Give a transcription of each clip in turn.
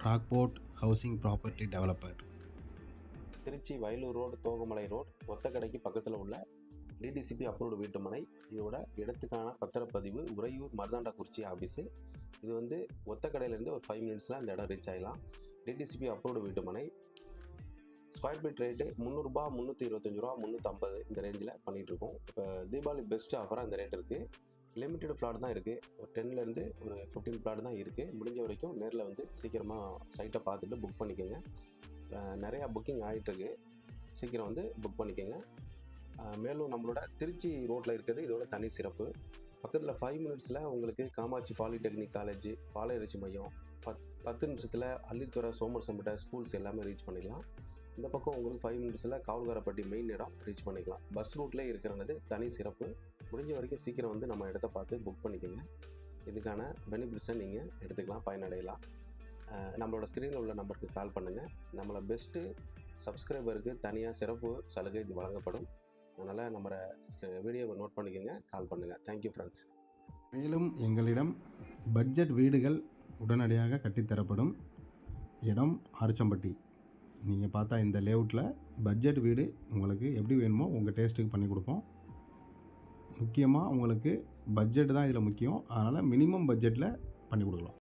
Rockfort housing property developer. Tiruchi Vayalur road, Thogamalai road, ஒத்தக்கடைக்கு பக்கத்தில் உள்ள டிடிசிபி அப்ரூவ்டு வீட்டுமனை. இதோட இடத்துக்கான பத்திரப்பதிவு உறையூர் மருதாண்டாக்குறிச்சி ஆஃபீஸு. இது வந்து ஒத்தக்கடையிலேருந்து ஒரு 5 மினிட்ஸில் அந்த இடம் ரீச் ஆகிடலாம். டிடிசிபி அப்ரூவ்டு வீட்டுமனை. ஸ்கொயர் ஃபீட் ரேட்டு 300 ரூபா, 325 ரூபா, 350 இந்த ரேஞ்சில் பண்ணிகிட்ருக்கோம். இப்போ தீபாவளி பெஸ்ட்டு ஆஃபராக இந்த ரேட் இருக்குது. லிமிட்டட் பிளாட் தான் இருக்குது. ஒரு 10லேருந்து ஒரு 15 பிளாட் தான் இருக்குது. முடிஞ்ச வரைக்கும் நேரில் வந்து சீக்கிரமாக சைட்டை பார்த்துட்டு புக் பண்ணிக்கோங்க. நிறையா புக்கிங் ஆகிட்டுருக்கு. சீக்கிரம் வந்து புக் பண்ணிக்கோங்க. மேலும் நம்மளோட திருச்சி ரோட்டில் இருக்கிறது இதோட தனி சிறப்பு. பக்கத்தில் 5 மினிட்ஸில் உங்களுக்கு காமாட்சி பாலிடெக்னிக் காலேஜ், பாலையரிச்சி மையம், 10 நிமிஷத்தில் அள்ளித்துறை, சோமர்சம்பேட்டை ஸ்கூல்ஸ் எல்லாமே ரீச் பண்ணிடலாம். இந்த பக்கம் உங்களுக்கு 5 மினிட்ஸில் காவல்காரப்பட்டி மெயின் இடம் ரீச் பண்ணிக்கலாம். பஸ் ரூட்லேயே இருக்கிறது தனி சிறப்பு. முடிஞ்ச வரைக்கும் சீக்கிரம் வந்து நம்ம இடத்த பார்த்து புக் பண்ணிக்கோங்க. இதுக்கான பெனிஃபிட்ஸை நீங்கள் எடுத்துக்கலாம், பயனடையலாம். நம்மளோட ஸ்க்ரீனில் உள்ள நம்பருக்கு கால் பண்ணுங்கள். நம்மளை பெஸ்ட்டு சப்ஸ்கிரைபருக்கு தனியாக சிறப்பு சலுகை இது வழங்கப்படும். அதனால் நம்ம வீடியோவை நோட் பண்ணிக்கோங்க, கால் பண்ணுங்கள். Thank you friends. மேலும் எங்களிடம் பட்ஜெட் வீடுகள் உடனடியாக கட்டித்தரப்படும். இடம் ஆர்ச்சம்பட்டி. நீங்கள் பார்த்தா இந்த லேஅவுட்டில் பட்ஜெட் வீடு உங்களுக்கு எப்படி வேணுமோ உங்கள் டேஸ்ட்டுக்கு பண்ணி கொடுப்போம். முக்கியமாக உங்களுக்கு பட்ஜெட் தான் இதில் முக்கியம். அதனால் மினிமம் பட்ஜெட்டில் பண்ணி கொடுக்கலாம்.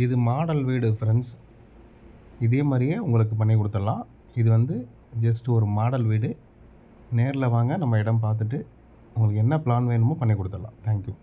இது மாடல் வீடு ஃப்ரெண்ட்ஸ். இதே மாதிரியே உங்களுக்கு பண்ணி கொடுத்துடலாம். இது வந்து ஜஸ்ட் ஒரு மாடல் வீடு. நேரில் வாங்க, நம்ம இடம் பார்த்துட்டு உங்களுக்கு என்ன பிளான் வேணுமோ பண்ணி கொடுத்துடலாம். தேங்க்யூ.